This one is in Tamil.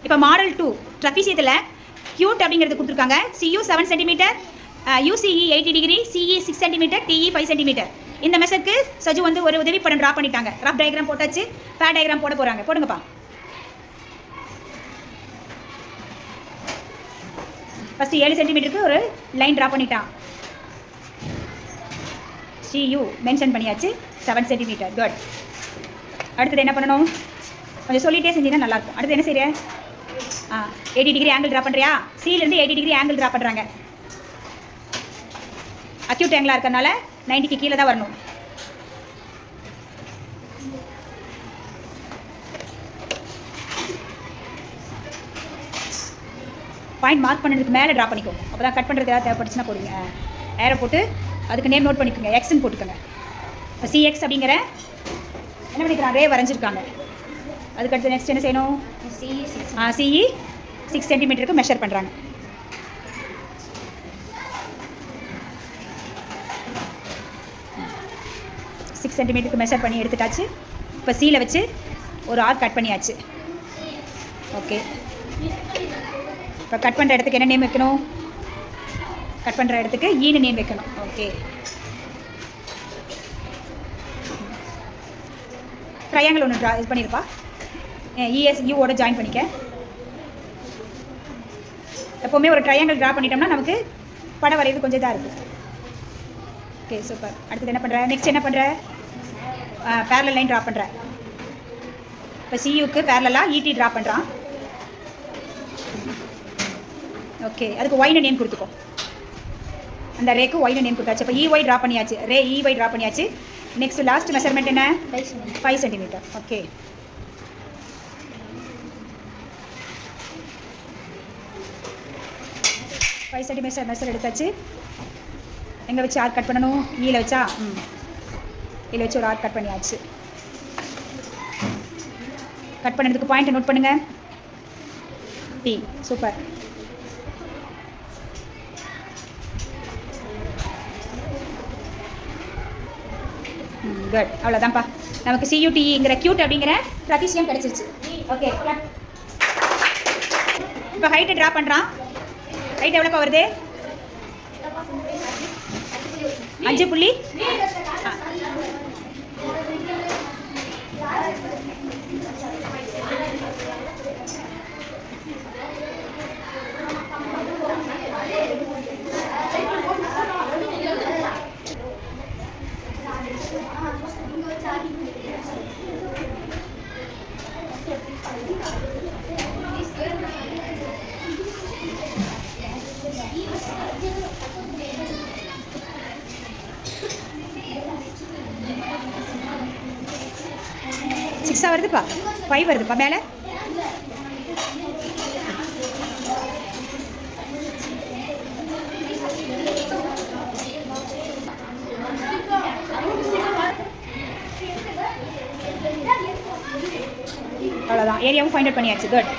இப்போ மாடல் 2 ட்ரஃபிசியத்தில் கியூட் அப்படிங்கிறது கொடுத்துருக்காங்க. CU 7 centimetre, UCE 80 degree, CE 6 centimetre, TE 5 centimetre. இந்த மெஷருக்கு சஜு வந்து ஒரு உதவி படம் ட்ரா பண்ணிட்டாங்க. ரஃப் டயக்ராம் போட்டாச்சு, ஃபேர் டயக்ராம் போட போகிறாங்க. போடுங்கப்பா. ஃபஸ்ட்டு 7 சென்டிமீட்டருக்கு ஒரு லைன் ட்ரா பண்ணிட்டான். CU மென்ஷன் பண்ணியாச்சு, 7 சென்டிமீட்டர். குட். அடுத்தது என்ன பண்ணணும்? கொஞ்சம் சொல்லிகிட்டே செஞ்சீங்கன்னா நல்லாயிருக்கும். அடுத்து என்ன செய்ய? 80 டிகிரி ஆங்கிள் ட்ரா பண்ணுறியா? சிலேருந்து 80 டிகிரி ஆங்கிள் ட்ரா பண்ணுறாங்க. அக்யூட் ஆங்கிளாக இருக்கிறதுனால 90க்கு கீழே தான் வரணும். பாயிண்ட் மார்க் பண்ணுறதுக்கு மேலே ட்ரா பண்ணிக்கோ. அப்போ தான் கட் பண்ணுறது ஏதாவது தேவைப்பட்டுச்சுன்னா போடுங்க. ஏரை போட்டு அதுக்கு நேம் நோட் பண்ணிக்கோங்க. எக்ஸ்ன்னு போட்டுக்கோங்க. இப்போ CX அப்படிங்கிற என்ன பண்ணிக்கிறான்? ரே வரைஞ்சிருக்காங்க. அதுக்கடுத்து நெக்ஸ்ட் என்ன செய்யணும்? CE 6 சென்டிமீட்டருக்கு மெஷர் பண்ணுறாங்க. சிக்ஸ் சென்டிமீட்டருக்கு மெஷர் பண்ணி எடுத்துட்டாச்சு. இப்போ சீலை வச்சு ஒரு ஆர்க் கட் பண்ணியாச்சு. ஓகே. இப்போ கட் பண்ணுற இடத்துக்கு என்ன நேம் வைக்கணும்? கட் பண்ணுற இடத்துக்கு ஈன்னு நேம் வைக்கணும். ஓகே. ட்ரையாங்கிள் ஒன்று இது பண்ணியிருப்பா. ESUவோட ஜாயின் பண்ணிக்க. எப்போவுமே ஒரு ட்ரையாங்கிள் ட்ரா பண்ணிட்டோம்னா நமக்கு படம் வரைகிறது கொஞ்சம் இதாக இருக்குது. Okay, super. அடுத்தது என்ன பண்ணுற? நெக்ஸ்ட் என்ன பண்ணுற? பேரலல் லைன் ட்ரா பண்ணுற. இப்போ CUக்கு பேரலாக ET ட்ரா பண்ணுறான். ஓகே, அதுக்கு ஒய்னு நேம் கொடுத்துக்கோ. அந்த ரேக்கு ஒய்னு நேம் கொடுத்தாச்சு. இப்போ EY ட்ரா பண்ணியாச்சு. ரே EY ட்ரா பண்ணியாச்சு. நெக்ஸ்ட் லாஸ்ட் மெஷர்மெண்ட் என்ன? 5 centimetre. Okay. Five centimetre measure எடுத்தாச்சு. எங்கே வச்சு ஆர்க் கட் பண்ணணும்? ஈல வச்சா? இதில் வச்சு ஒரு ஆர்க் கட் பண்ணியாச்சு. கட் பண்ணுறதுக்கு பாயிண்ட் நோட் பண்ணுங்கள். P. சூப்பர். குட். அவ்வளோதான்ப்பா. நமக்கு CUTEங்கிற கியூட் அப்படிங்கிற ட்ரஃபிசியம் கிடச்சிருச்சு. ஓகே. இப்போ ஹைட்டை ட்ரா பண்ணுறான். ஹைட் எவ்வளோப்பா வருது? 5 புள்ளி. சிக்ஸாக வருதுப்பா. 5 வருதுப்பா மேலே. அவ்வளோதான். ஏரியாவும் ஃபைண்ட் அவுட் பண்ணியாச்சு. குட்.